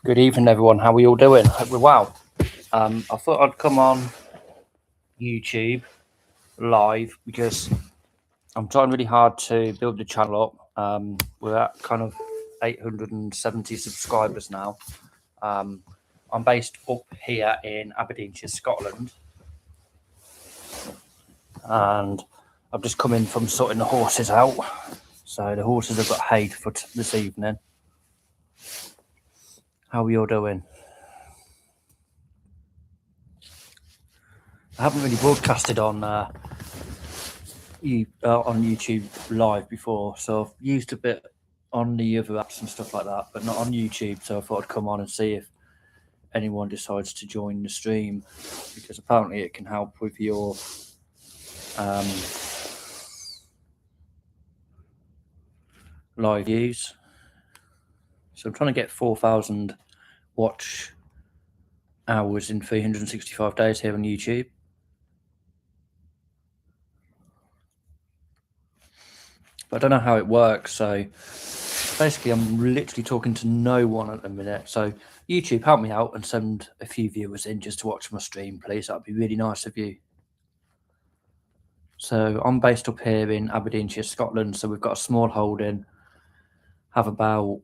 Good evening, everyone. How are you all doing? Hope we're well. I thought I'd come on YouTube live because I'm trying really hard to build the channel up. We're at kind of 870 subscribers now. I'm based up here in Aberdeenshire, Scotland, and I've just come in from sorting the horses out. So the horses have got hay for this evening. How are you all doing? I haven't really broadcasted on YouTube live before, so I've used a bit on the other apps and stuff like that, but not on YouTube. So I thought I'd come on and see if anyone decides to join the stream, because apparently it can help with your live views. So I'm trying to get 4,000 watch hours in 365 days here on YouTube. But I don't know how it works, so basically I'm literally talking to no one at the minute. So YouTube, help me out and send a few viewers in just to watch my stream, please. That'd be really nice of you. So I'm based up here in Aberdeenshire, Scotland. So we've got a small holding, have about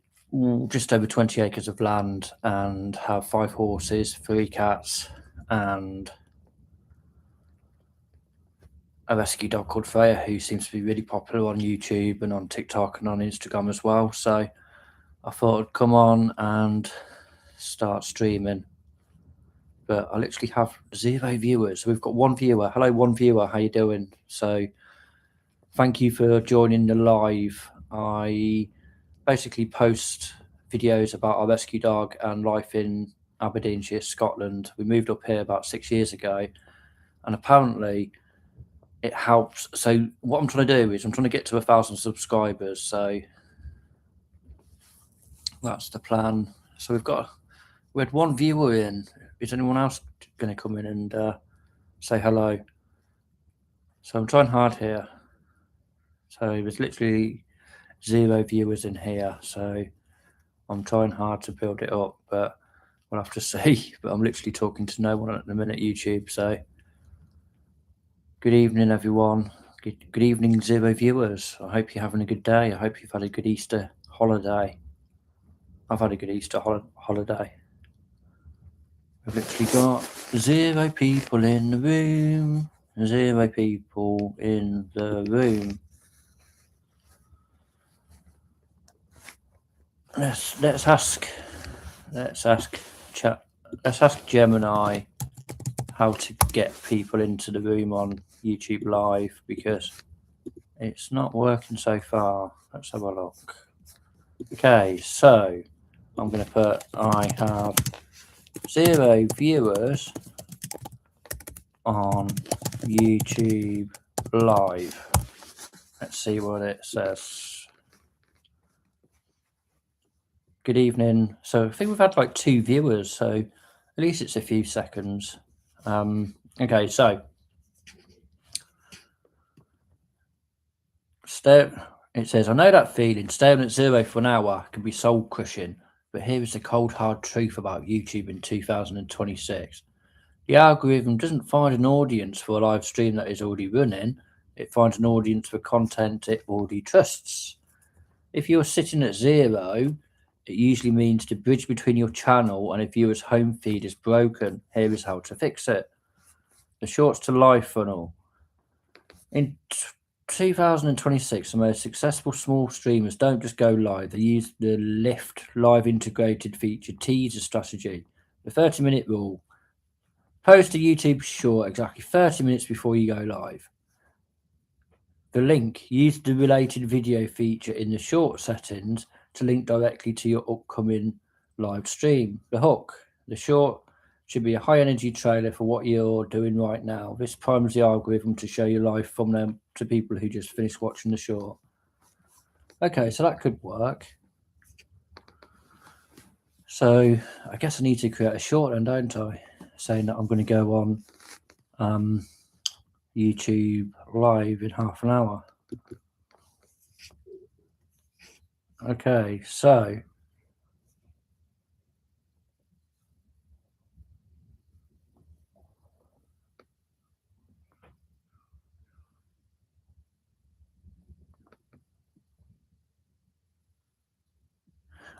just over 20 acres of land, and have 5 horses, 3 cats, and a rescue dog called Freya, who seems to be really popular on YouTube and on TikTok and on Instagram as well. So I thought I'd come on and start streaming, but I literally have 0 viewers. So we've got 1 viewer. Hello, 1 viewer. How you doing? So thank you for joining the live. I basically post videos about our rescue dog and life in Aberdeenshire, Scotland. We moved up here about 6 years ago, and apparently it helps. So what I'm trying to do is I'm trying to get to 1,000 subscribers. So that's the plan. So we had 1 viewer in. Is anyone else going to come in and say hello? So I'm trying hard here. So there's literally 0 viewers in here. So I'm trying hard to build it up, but we'll have to see. But I'm literally talking to no one at the minute, YouTube. So good evening, everyone. Good evening, 0 viewers. I hope you're having a good day. I hope you've had a good Easter holiday. I've had a good Easter holiday. We've literally got 0 people in the room. 0 people in the room. Let's ask Gemini how to get people into the room on YouTube Live, because it's not working so far. Let's have a look. Okay, so I'm going to put I have 0 viewers on YouTube Live. Let's see what it says. Good evening. So I think we've had like 2 viewers, so at least it's a few seconds. Okay, so it says, I know that feeling. Staring at 0 for an hour can be soul crushing, but here is the cold hard truth about YouTube in 2026. The algorithm doesn't find an audience for a live stream that is already running. It finds an audience for content it already trusts. If you're sitting at 0, it usually means the bridge between your channel and a viewer's home feed is broken. Here is how to fix it. The shorts to live funnel. In 2026, the most successful small streamers don't just go live. They use the Lift live integrated feature teaser strategy. The 30-minute rule. Post a YouTube short exactly 30 minutes before you go live. The link. Use the related video feature in the short settings to link directly to your upcoming live stream. The hook. The short should be a high energy trailer for what you're doing right now. This primes the algorithm to show you live thumbnail to people who just finished watching the short. Okay, so that could work. So I guess I need to create a short then, don't I? Saying that I'm going to go on YouTube Live in half an hour. Okay, so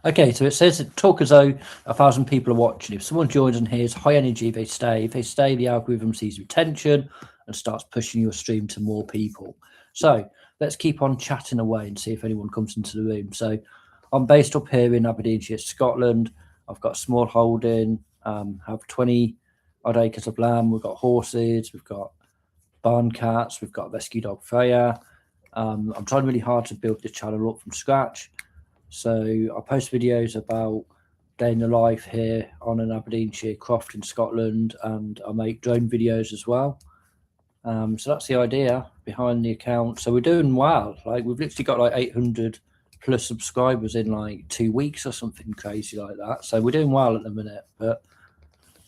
Okay, so it says talk as though 1,000 people are watching. If someone joins and hears high energy, they stay. If they stay, the algorithm sees retention and starts pushing your stream to more people. So let's keep on chatting away and see if anyone comes into the room. So I'm based up here in Aberdeenshire, Scotland. I've got a small holding, have 20 odd acres of land. We've got horses, we've got barn cats, we've got rescue dog Freya. I'm trying really hard to build this channel up from scratch. So I post videos about day in the life here on an Aberdeenshire Croft in Scotland, and I make drone videos as well. So that's the idea behind the account. So we're doing well. Like we've literally got like 800 plus subscribers in like 2 weeks or something crazy like that. So we're doing well at the minute, but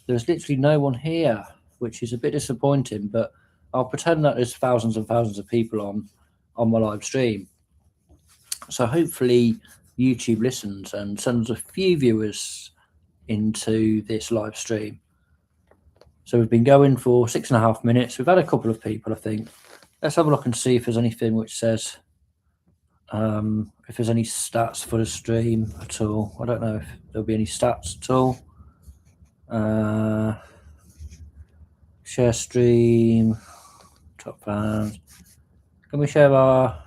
there's literally no one here, which is a bit disappointing. But I'll pretend that there's thousands and thousands of people on my live stream. So hopefully YouTube listens and sends a few viewers into this live stream. So we've been going for 6.5 minutes. We've had a couple of people, I think. Let's have a look and see if there's anything which says if there's any stats for the stream at all. I don't know if there'll be any stats at all. Share stream, top fans. Can we share our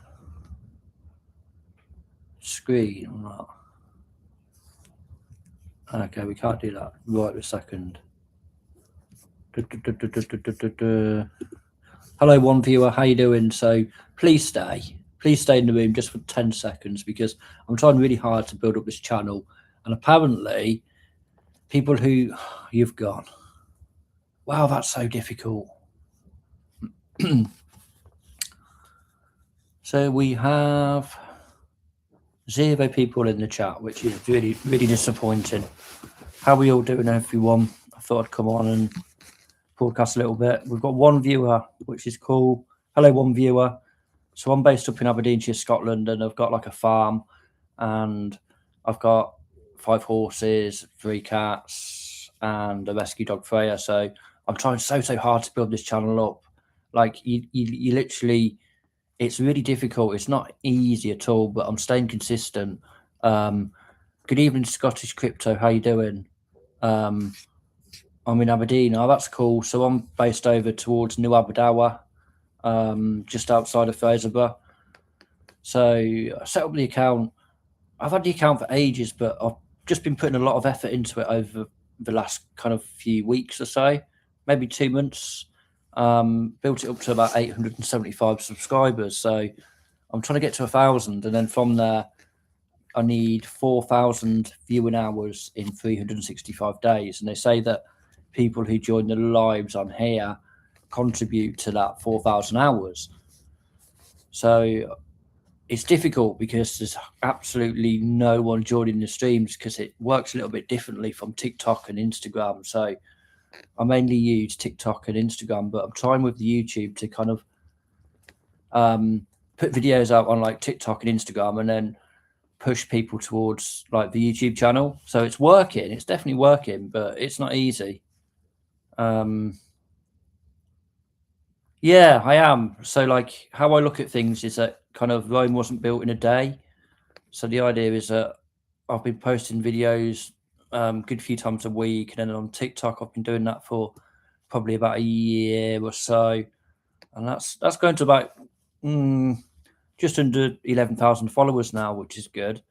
screen or not? Okay, we can't do that right this second. Hello, one viewer. How you doing? So please stay in the room just for 10 seconds because I'm trying really hard to build up this channel. And apparently, people who you've gone. Wow, that's so difficult. So we have 0 people in the chat, which is really, really disappointing. How are we all doing, everyone? I thought I'd come on and broadcast a little bit. We've got one viewer, which is cool. Hello, one viewer. So I'm based up in Aberdeenshire, Scotland, and I've got like a farm, and I've got 5 horses, 3 cats, and a rescue dog Freya. So I'm trying so hard to build this channel up. Like you literally, it's really difficult. It's not easy at all, but I'm staying consistent. Good evening, Scottish Crypto. How you doing? I'm in Aberdeen. Oh, that's cool. So I'm based over towards New Aberdour, just outside of Fraserburgh. So I set up the account. I've had the account for ages, but I've just been putting a lot of effort into it over the last kind of few weeks or so, maybe 2 months. Built it up to about 875 subscribers. So I'm trying to get to 1,000, and then from there, I need 4,000 viewing hours in 365 days. And they say that people who join the lives on here contribute to that 4,000 hours. So it's difficult because there's absolutely no one joining the streams because it works a little bit differently from TikTok and Instagram. So I mainly use TikTok and Instagram, but I'm trying with the YouTube to kind of put videos out on like TikTok and Instagram and then push people towards like the YouTube channel. So it's working. It's definitely working, but it's not easy. Yeah, I am. So like how I look at things is that kind of Rome wasn't built in a day. So the idea is that I've been posting videos good few times a week, and then on TikTok I've been doing that for probably about a year or so, and that's going to about just under 11,000 followers now, which is good.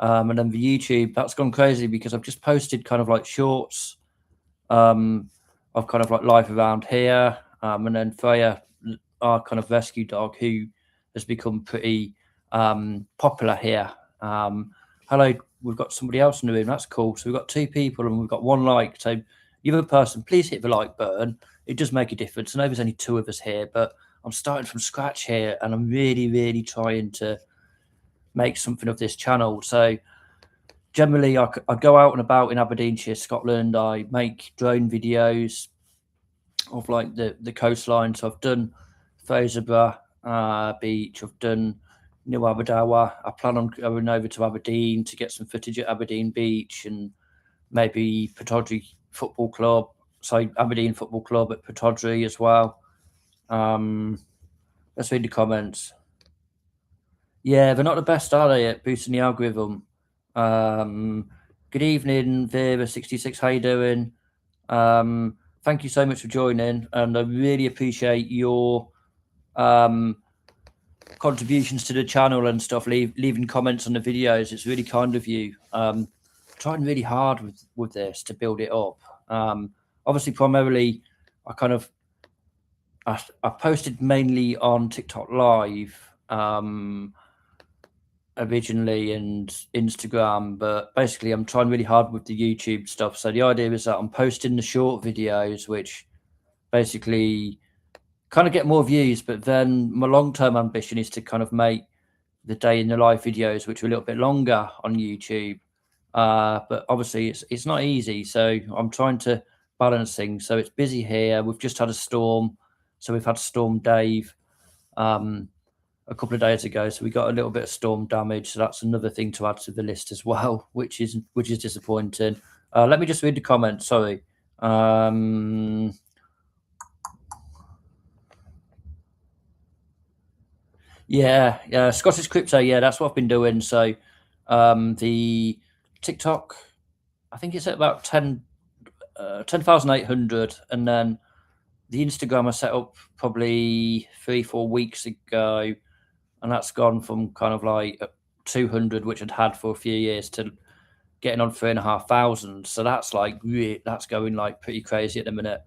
And then the YouTube, that's gone crazy because I've just posted kind of like shorts of kind of like life around here, and then Freya, our kind of rescue dog, who has become pretty popular here. Hello, we've got somebody else in the room. That's cool. So we've got 2 people and we've got 1 like. So the other person, please hit the like button. It does make a difference. I know there's only 2 of us here, but I'm starting from scratch here, and I'm really trying to make something of this channel. So generally, I go out and about in Aberdeenshire, Scotland. I make drone videos of like the coastline. So I've done Fraserburgh Beach. I've done New Aberdour. I plan on going over to Aberdeen to get some footage at Aberdeen Beach and maybe Pittodrie Football Club. So Aberdeen Football Club at Pittodrie as well. Let's read the comments. Yeah, they're not the best, are they, at boosting the algorithm? Good evening, Vera66. How you doing? Thank you so much for joining, and I really appreciate your contributions to the channel and stuff. Leaving comments on the videos. It's really kind of you. Trying really hard with this to build it up. Obviously, primarily, I posted mainly on TikTok Live originally and Instagram, but basically I'm trying really hard with the YouTube stuff. So the idea is that I'm posting the short videos, which basically kind of get more views, but then my long-term ambition is to kind of make the day in the life videos, which are a little bit longer on YouTube. But obviously it's not easy. So I'm trying to balance things. So it's busy here. We've just had a storm. So we've had Storm Dave a couple of days ago. So we got a little bit of storm damage. So that's another thing to add to the list as well, which is disappointing. Let me just read the comments. Sorry. Yeah, Scottish crypto. Yeah, that's what I've been doing. So the TikTok, I think it's at about 10,800, and then the Instagram I set up probably 3-4 weeks ago, and that's gone from kind of like 200, which I'd had for a few years, to getting on 3,500. So that's like that's going like pretty crazy at the minute.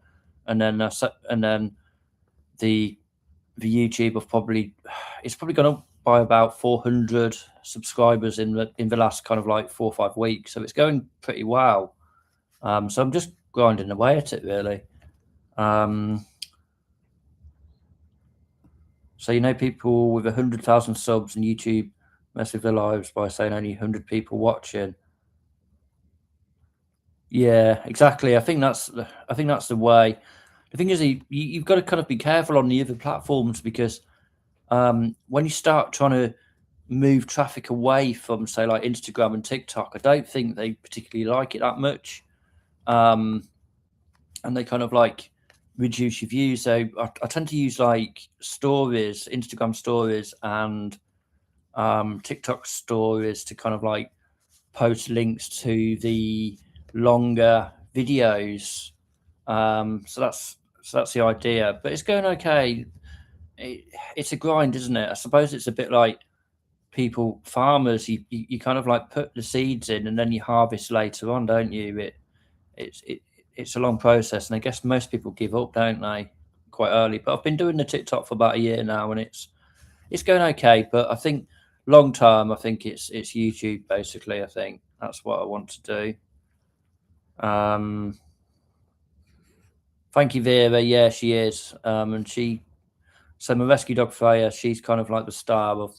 And then the YouTube of it's probably gone up by about 400 subscribers in the last kind of like 4 or 5 weeks. So it's going pretty well. So I'm just grinding away at it, really. So people with 100,000 subs and YouTube mess with their lives by saying only 100 people watching. Yeah, exactly. I think that's the way. The thing is, you've got to kind of be careful on the other platforms, because when you start trying to move traffic away from, say, like Instagram and TikTok, I don't think they particularly like it that much, and they kind of like reduce your views. So I tend to use like stories, Instagram stories, and TikTok stories to kind of like post links to the longer videos. So that's the idea, but it's going okay. It's a grind, isn't it? I suppose it's a bit like farmers. You kind of like put the seeds in and then you harvest later on, don't you? It's a long process, and I guess most people give up, don't they, quite early. But I've been doing the TikTok for about a year now, and it's going okay. But I think long term, I think it's YouTube basically. I think that's what I want to do. Thank you, Vera. Yeah, she is. So my rescue dog Freya, she's kind of like the star of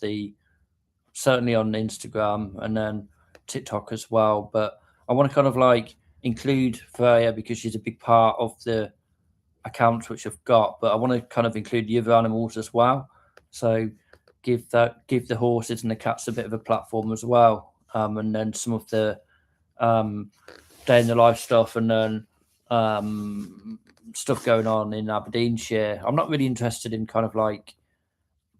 certainly on Instagram and then TikTok as well. But I want to kind of like include Freya because she's a big part of the accounts which I've got. But I want to kind of include the other animals as well. So give the horses and the cats a bit of a platform as well. And then some of the day in the life stuff, and then stuff going on in Aberdeenshire. I'm not really interested in kind of like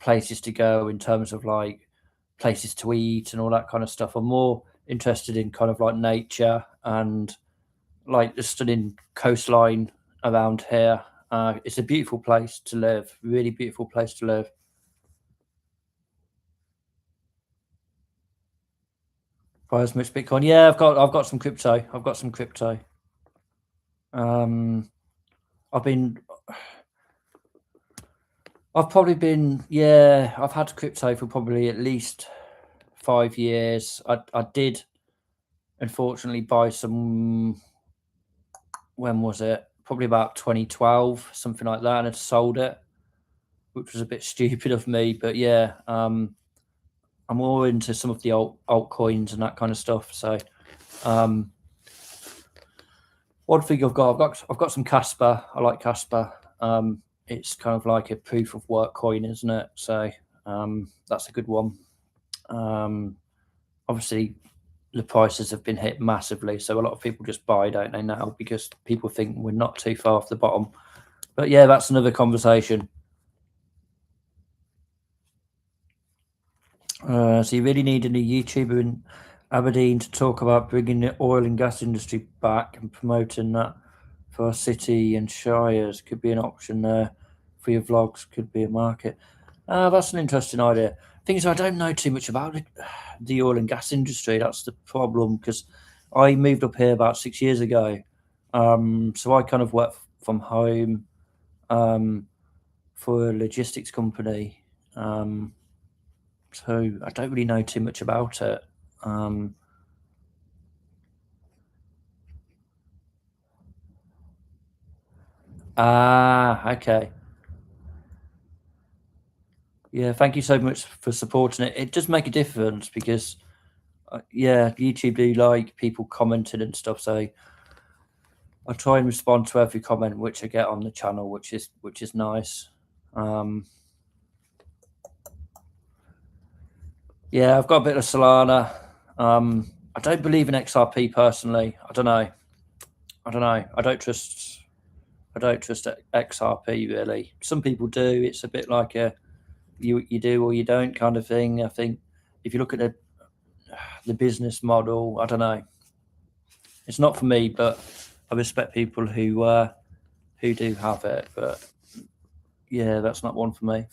places to go in terms of like places to eat and all that kind of stuff. I'm more interested in kind of like nature and like the stunning coastline around here. It's a beautiful place to live, really beautiful place to live. Buy as much Bitcoin. Yeah, I've got some crypto. I've got some crypto. I've had crypto for probably at least 5 years. I did unfortunately buy some, when was it? Probably about 2012, something like that, and I sold it, which was a bit stupid of me. But yeah, I'm more into some of the altcoins and that kind of stuff. So one thing I've got some Casper. I like Casper. It's kind of like a proof of work coin, isn't it? So that's a good one. Obviously, the prices have been hit massively, so a lot of people just buy, don't they, now, because people think we're not too far off the bottom. But yeah, that's another conversation. So you really need a new YouTuber Aberdeen to talk about bringing the oil and gas industry back and promoting that for our city and shires. Could be an option there. For your vlogs, could be a market. That's an interesting idea. Thing is, I don't know too much about the oil and gas industry. That's the problem, because I moved up here about 6 years ago. So I kind of work from home for a logistics company. So I don't really know too much about it. Okay. Yeah, thank you so much for supporting it. It does make a difference because, yeah, YouTube do like people commenting and stuff. So I try and respond to every comment which I get on the channel, which is nice. Yeah, I've got a bit of Solana. I don't believe in XRP personally. I don't know. I don't trust XRP really. Some people do. It's a bit like a you do or you don't kind of thing. I think if you look at the business model, I don't know. It's not for me, but I respect people who do have it. But yeah, that's not one for me.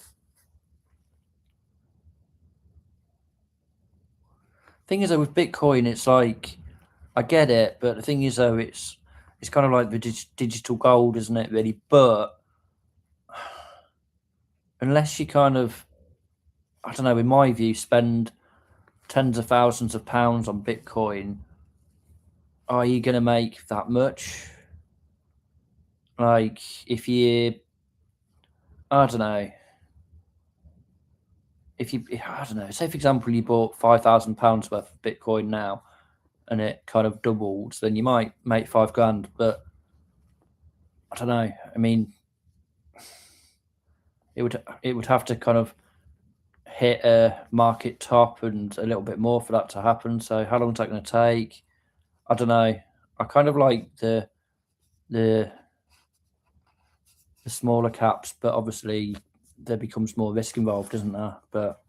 Thing is, though, with Bitcoin, it's like I get it, but the thing is, though, it's kind of like the digital gold, isn't it? Really, but unless you kind of, I don't know, in my view, spend tens of thousands of pounds on Bitcoin, are you going to make that much? Like, if you, I don't know, if you, I don't know, say for example, you bought £5,000 worth of Bitcoin now, and it kind of doubled, then you might make 5 grand. But I don't know. I mean, it would have to kind of hit a market top and a little bit more for that to happen. So how long is that going to take? I don't know. I kind of like the smaller caps, but obviously there becomes more risk involved, isn't there? But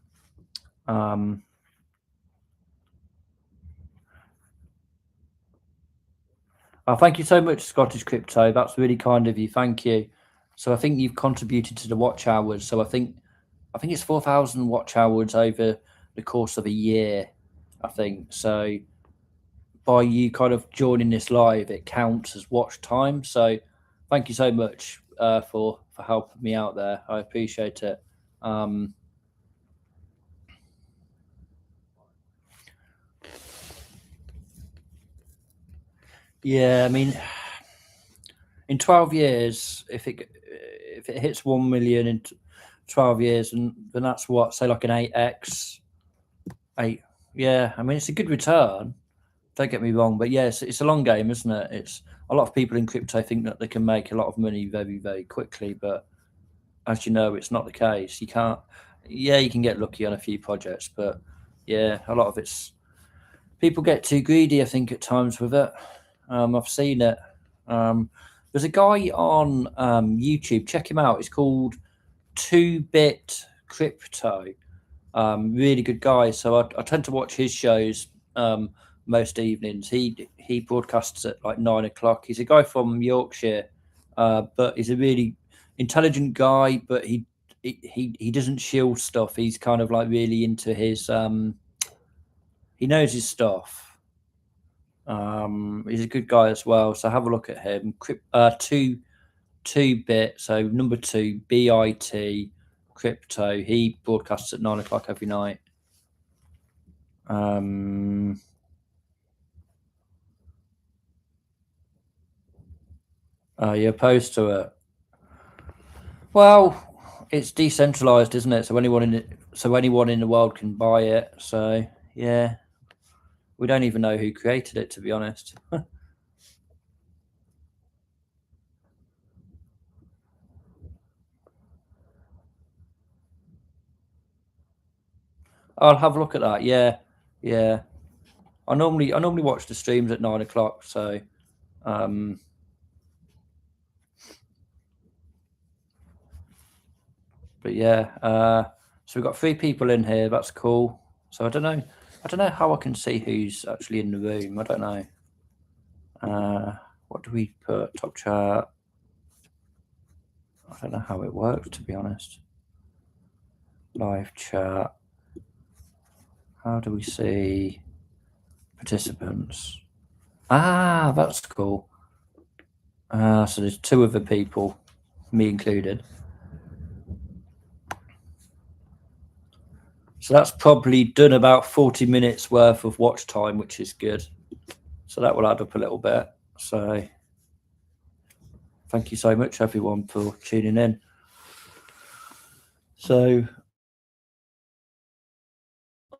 thank you so much, Scottish Crypto. That's really kind of you. Thank you. So I think you've contributed to the watch hours. So I think it's 4,000 watch hours over the course of a year. I think so. By you kind of joining this live, it counts as watch time. So thank you so much for helping me out there. I appreciate it. Yeah, I mean, in 12 years, if it hits 1 million in 12 years, and then that's what, say like an 8x, 8. Yeah, I mean, it's a good return. Don't get me wrong, but yes, it's a long game, isn't it? It's a lot of people in crypto think that they can make a lot of money very, very quickly, but as you know, it's not the case. You can't. Yeah, you can get lucky on a few projects, but yeah, a lot of it's people get too greedy, I think, at times with it. I've seen it. There's a guy on YouTube. Check him out. It's called 2-Bit Crypto. Really good guy. So I tend to watch his shows most evenings. He broadcasts at like 9 o'clock. He's a guy from Yorkshire, but he's a really intelligent guy. But he doesn't shield stuff. He's kind of like really into his. He knows his stuff. He's a good guy as well. So have a look at him. 2-Bit. So number 2 BIT Crypto. He broadcasts at 9 o'clock every night. You're opposed to it. Well, it's decentralized, isn't it? So anyone in the world can buy it. So yeah, we don't even know who created it, to be honest. I'll have a look at that. Yeah, yeah. I normally watch the streams at 9 o'clock. So, but yeah. So we've got 3 people in here. That's cool. So I don't know. I don't know how I can see who's actually in the room. I don't know. What do we put? Top chat. I don't know how it works, to be honest. Live chat. How do we see participants? Ah, that's cool. So there's 2 other people, me included. So that's probably done about 40 minutes worth of watch time, which is good. So that will add up a little bit. So thank you so much, everyone, for tuning in. So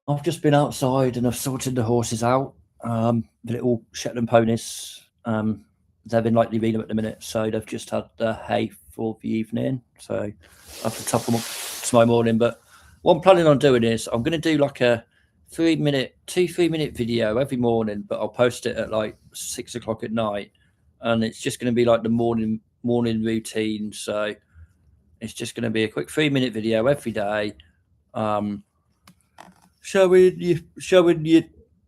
I've just been outside and I've sorted the horses out. The little Shetland ponies. They've been lightly reading at the minute, so they've just had the hay for the evening. So I have to top them up tomorrow morning. But what I'm planning on doing is I'm going to do like a 3 minute video every morning, but I'll post it at like 6 o'clock at night, and it's just going to be like the morning routine. So it's just going to be a quick 3 minute video every day, showing you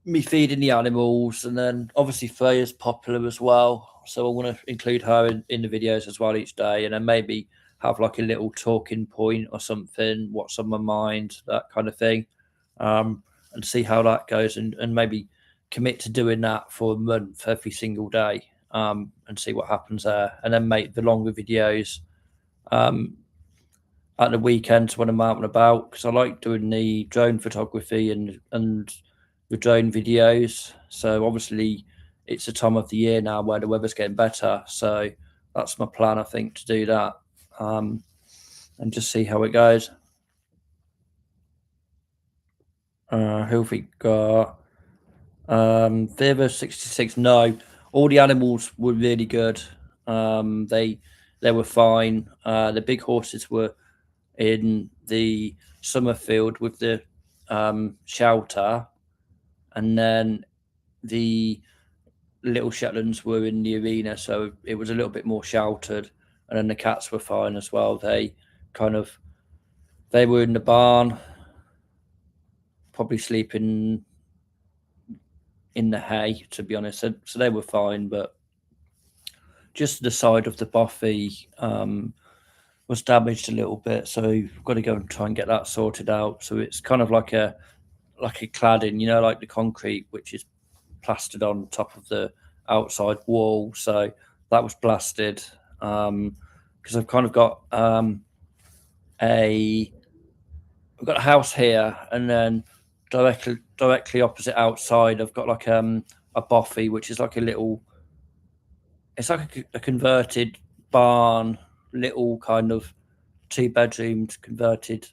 me feeding the animals, and then obviously Freya's popular as well, so I want to include her in the videos as well each day, and then maybe have like a little talking point or something, what's on my mind, that kind of thing, and see how that goes, and maybe commit to doing that for a month every single day, and see what happens there, and then make the longer videos at the weekends when I'm out and about, because I like doing the drone photography and the drone videos. So obviously it's a time of the year now where the weather's getting better. So that's my plan, I think, to do that, and just see how it goes. Who have we got? Viva 66. No, all the animals were really good. They were fine. The big horses were in the summer field with the shelter, and then the little Shetlands were in the arena, so it was a little bit more sheltered, and then the cats were fine as well. They were in the barn, probably sleeping in the hay, to be honest, so they were fine, but just the side of the buffy was damaged a little bit, so we've got to go and try and get that sorted out. So it's kind of like a cladding, you know, like the concrete, which is plastered on top of the outside wall. So that was blasted, because I've kind of got we've got a house here, and then directly opposite outside I've got like a bothy, which is like it's like a converted barn, little kind of 2-bedroomed converted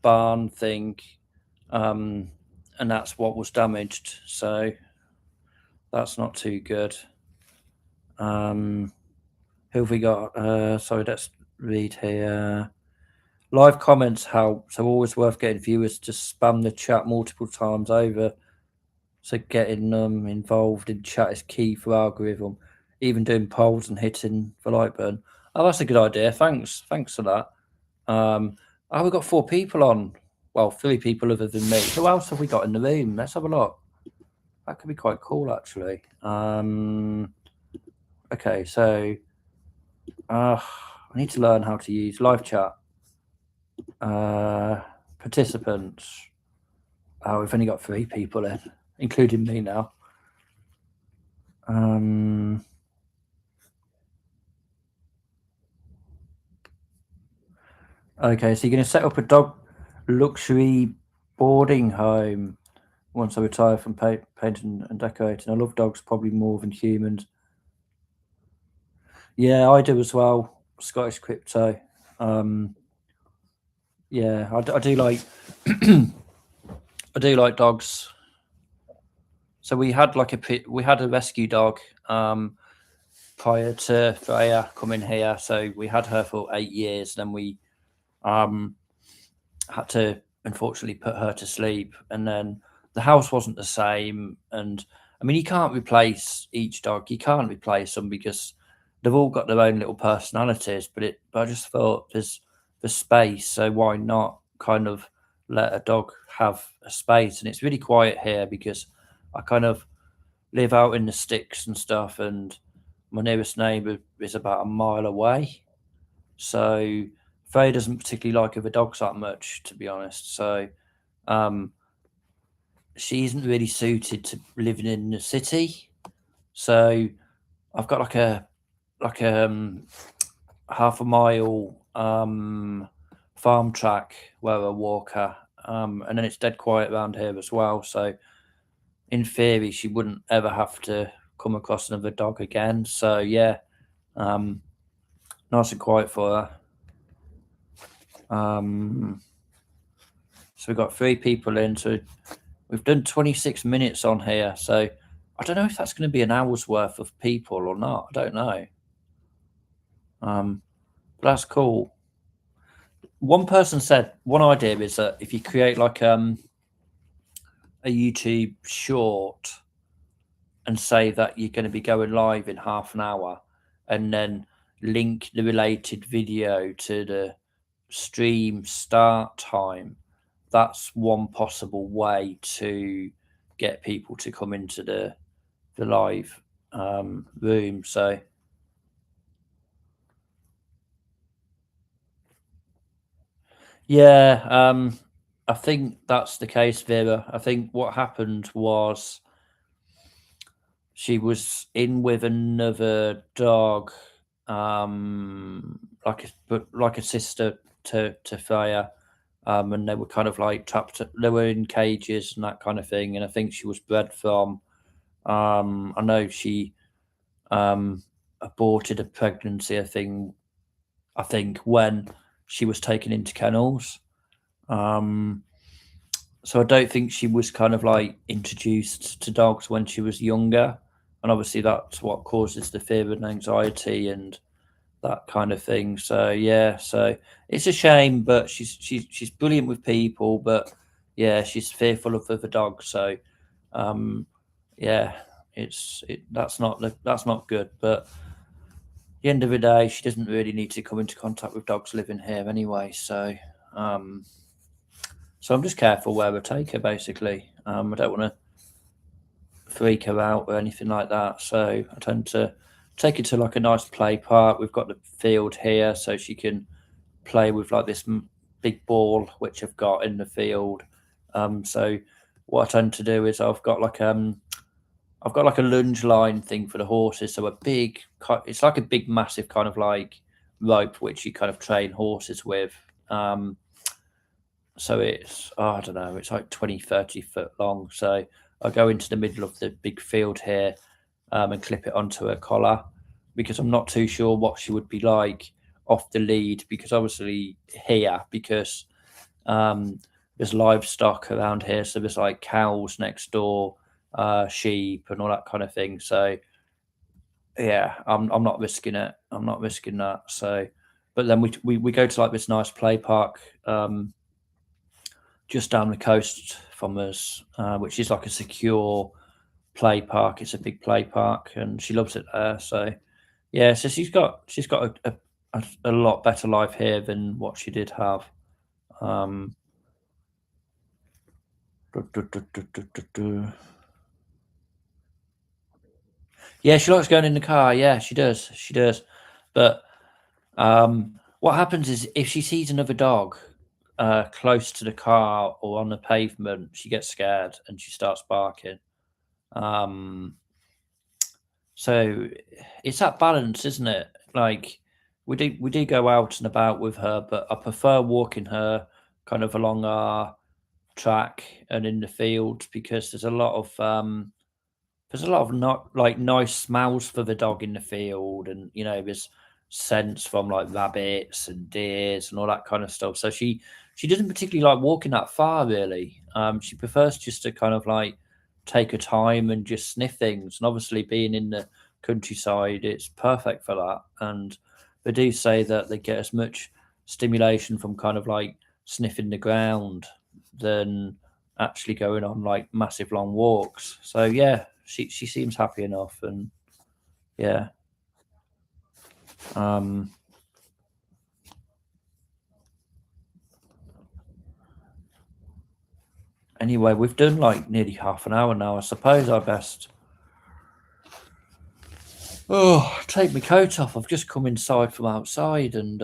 barn thing, and that's what was damaged, so that's not too good. Who have we got? Sorry, let's read here. Live comments help, so always worth getting viewers to spam the chat multiple times over. So getting them involved in chat is key for algorithm. Even doing polls and hitting the like button. Oh, that's a good idea. Thanks for that. We've got 4 people on. Well, 3 people other than me. Who else have we got in the room? Let's have a look. That could be quite cool, actually. Okay, so I need to learn how to use live chat. Participants. Oh, we've only got 3 people in, including me now. Okay, so you're going to set up a dog luxury boarding home once I retire from painting and decorating. I love dogs probably more than humans. Yeah, I do as well. Scottish Crypto. Yeah, I do like I do like dogs. So we had a rescue dog prior to Freya coming here. So we had her for 8 years. Then we had to unfortunately put her to sleep, and then the house wasn't the same. And I mean, you can't replace each dog. You can't replace them because they've all got their own little personalities. But I just thought there's the space, so why not kind of let a dog have a space. And it's really quiet here because I kind of live out in the sticks and stuff, and my nearest neighbour is about a mile away. So Freya doesn't particularly like other dogs that much, to be honest. So she isn't really suited to living in the city. So I've got like a half a mile farm track where I walk her, and then it's dead quiet around here as well. So in theory, she wouldn't ever have to come across another dog again. So yeah, nice and quiet for her. So we've got 3 people in. So we've done 26 minutes on here. So I don't know if that's going to be an hour's worth of people or not. I don't know. But that's cool. One person said one idea is that if you create like a YouTube short and say that you're going to be going live in half an hour, and then link the related video to the stream start time, that's one possible way to get people to come into the live room. So yeah, I think that's the case, Vera. I think what happened was she was in with another dog, like a sister to Freya, and they were kind of like trapped. They were in cages and that kind of thing. And I think she was bred from. I know she aborted a pregnancy. I think when she was taken into kennels. So I don't think she was kind of like introduced to dogs when she was younger, and obviously that's what causes the fear and anxiety and that kind of thing. So yeah, so it's a shame, but she's brilliant with people, but yeah, she's fearful of other dogs. So yeah, that's not good. But at the end of the day, she doesn't really need to come into contact with dogs living here anyway. So so I'm just careful where I take her, basically. I don't want to freak her out or anything like that. So I tend to take her to like a nice play park. We've got the field here, so she can play with like this big ball which I've got in the field. So what I tend to do is I've got like a lunge line thing for the horses. So it's like a big, massive kind of like rope which you kind of train horses with. So it's, I don't know, it's like 20, 30 foot long. So I go into the middle of the big field here and clip it onto a collar, because I'm not too sure what she would be like off the lead, because obviously here, because there's livestock around here. So there's like cows next door, sheep and all that kind of thing. So yeah, I'm not risking it. I'm not risking that. So, but then we go to like this nice play park just down the coast from us, which is like a secure play park. It's a big play park, and she loves it there. So, yeah, so she's got a lot better life here than what she did have. Um, du- du- du- du- du- du- du. Yeah, she likes going in the car. Yeah, she does. She does. But what happens is if she sees another dog close to the car or on the pavement, she gets scared and she starts barking. Um, so it's that balance, isn't it? Like we do go out and about with her, but I prefer walking her kind of along our track and in the field, because there's a lot of not like nice smells for the dog in the field, and there's scents from like rabbits and deers and all that kind of stuff. So she doesn't particularly like walking that far, really. She prefers just to kind of like take her time and just sniff things. And obviously, being in the countryside, it's perfect for that. And they do say that they get as much stimulation from kind of like sniffing the ground than actually going on like massive long walks. So yeah, she seems happy enough, and yeah. Um, Anyway, we've done like nearly half an hour now. I suppose I best take my coat off. I've just come inside from outside and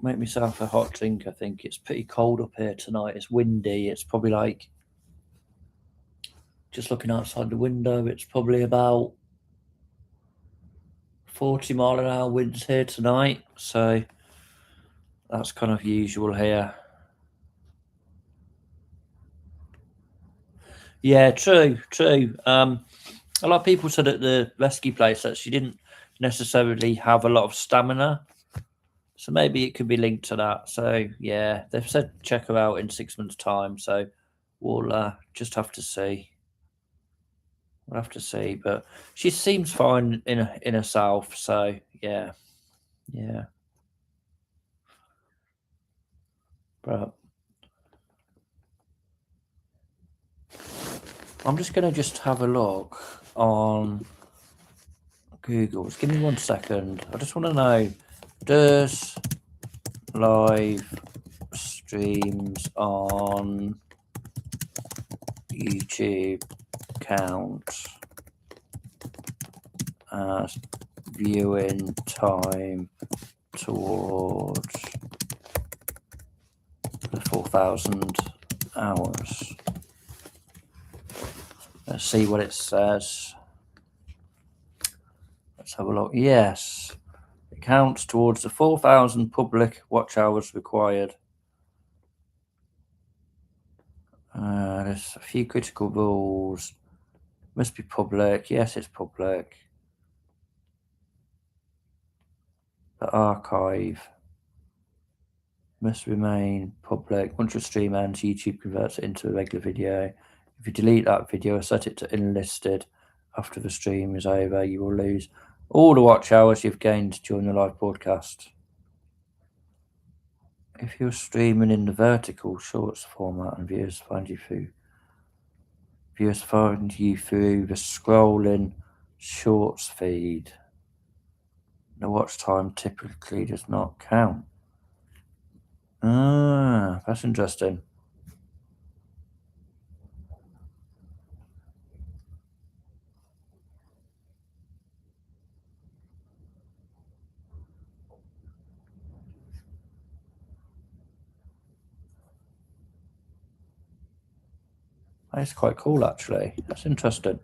make myself a hot drink. I think it's pretty cold up here tonight. It's windy. It's probably like, just looking outside the window, it's probably about 40-mile-an-hour winds here tonight. So that's kind of usual here. Yeah, true. A lot of people said at the rescue place that she didn't necessarily have a lot of stamina. So maybe it could be linked to that. So yeah, they've said check her out in 6 months' time. So we'll just have to see. We'll have to see. But she seems fine in herself. So yeah. But I'm just gonna have a look on Google. Just give me 1 second. I just want to know, does live streams on YouTube count as viewing time towards the 4,000 hours? Let's see what it says. Let's have a look. Yes, it counts towards the 4,000 public watch hours required. There's a few critical rules. Must be public. Yes, it's public. The archive must remain public. Once your stream ends, YouTube converts it into a regular video. If you delete that video or set it to unlisted after the stream is over, you will lose all the watch hours you've gained during the live broadcast. If you're streaming in the vertical shorts format and viewers find you through the scrolling shorts feed, the watch time typically does not count. That's interesting. That's quite cool, actually. That's interesting.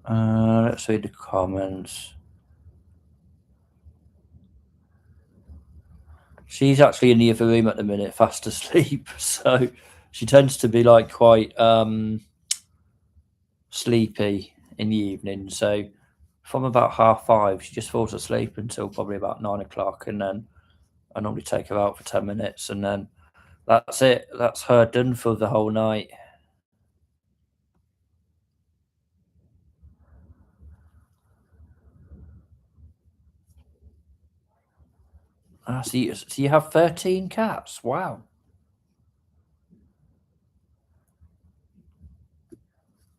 Let's read the comments. She's actually in the other room at the minute, fast asleep. So she tends to be like quite sleepy in the evening. So from about 5:30, she just falls asleep until probably about 9 o'clock. And then I normally take her out for 10 minutes. And then that's it. That's her done for the whole night. So you have 13 cats? Wow.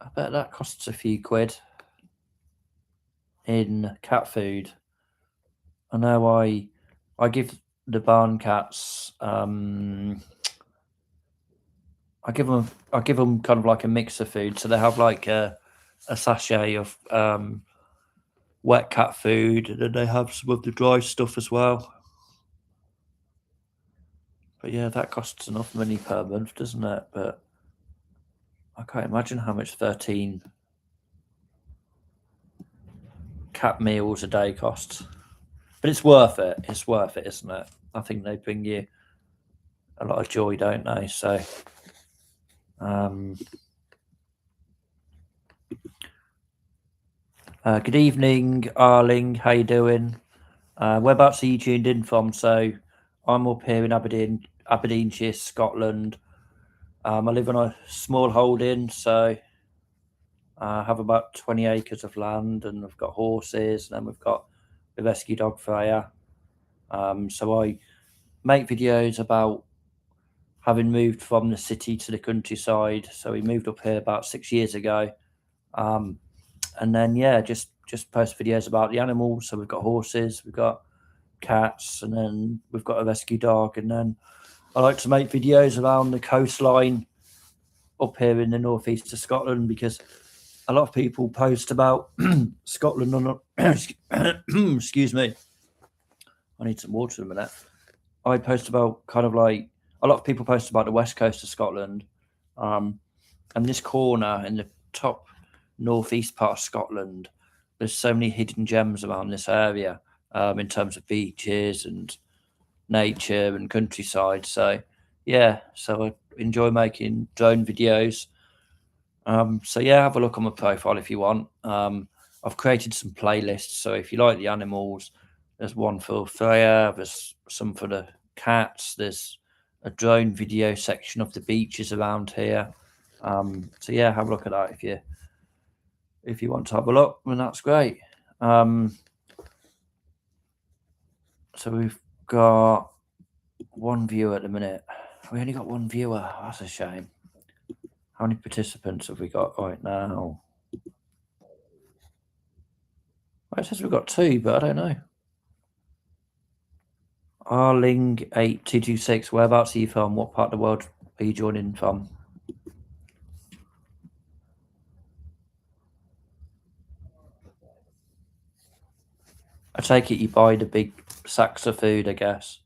I bet that costs a few quid in cat food. I know I give the barn cats I give them kind of like a mix of food. So they have like a sachet of wet cat food, and then they have some of the dry stuff as well. But yeah, that costs enough money per month, doesn't it? But I can't imagine how much 13 cat meals a day costs. But it's worth it. It's worth it, isn't it? I think they bring you a lot of joy, don't they? So good evening, Arling. How you doing? Whereabouts are you tuned in from? So I'm up here in Aberdeenshire, Scotland. I live on a small holding, so I have about 20 acres of land, and I've got horses, and then we've got the rescue dog Freya. So I make videos about having moved from the city to the countryside. So we moved up here about 6 years ago. And then, yeah, just post videos about the animals. So we've got horses, we've got cats, and then we've got a rescue dog. And then I like to make videos around the coastline up here in the northeast of Scotland, because a lot of people post about Scotland on excuse me, I need some water in a minute. I post about kind of like, a lot of people post about the west coast of Scotland, and this corner in the top northeast part of Scotland, there's so many hidden gems around this area, in terms of beaches and nature and countryside. So yeah, so I enjoy making drone videos. So yeah, have a look on my profile if you want. I've created some playlists, so if you like the animals, there's one for Freya, there's some for the cats, there's a drone video section of the beaches around here. So yeah, have a look at that if you want to have a look, and that's great. So we've got one viewer at the minute. We only got one viewer. That's a shame. How many participants have we got right now? Well, it says we've got 2, but I don't know. Arling8226, whereabouts are you from? What part of the world are you joining from? I take it you buy the big sacks of food, I guess.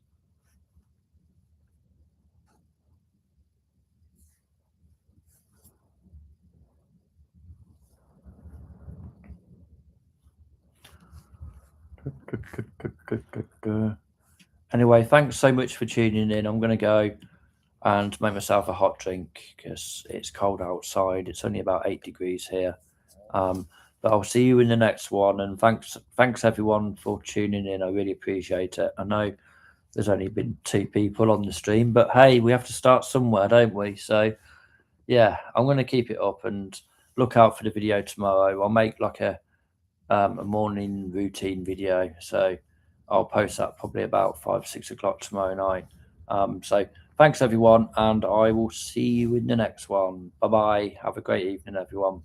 Anyway, thanks so much for tuning in. I'm going to go and make myself a hot drink because it's cold outside. It's only about 8 degrees here. But I'll see you in the next one. And thanks everyone for tuning in. I really appreciate it. I know there's only been 2 people on the stream, but hey, we have to start somewhere, don't we? So yeah, I'm going to keep it up and look out for the video tomorrow. I'll make like a morning routine video. So I'll post that probably about 5, 6 o'clock tomorrow night. So thanks everyone, and I will see you in the next one. Bye bye. Have a great evening, everyone.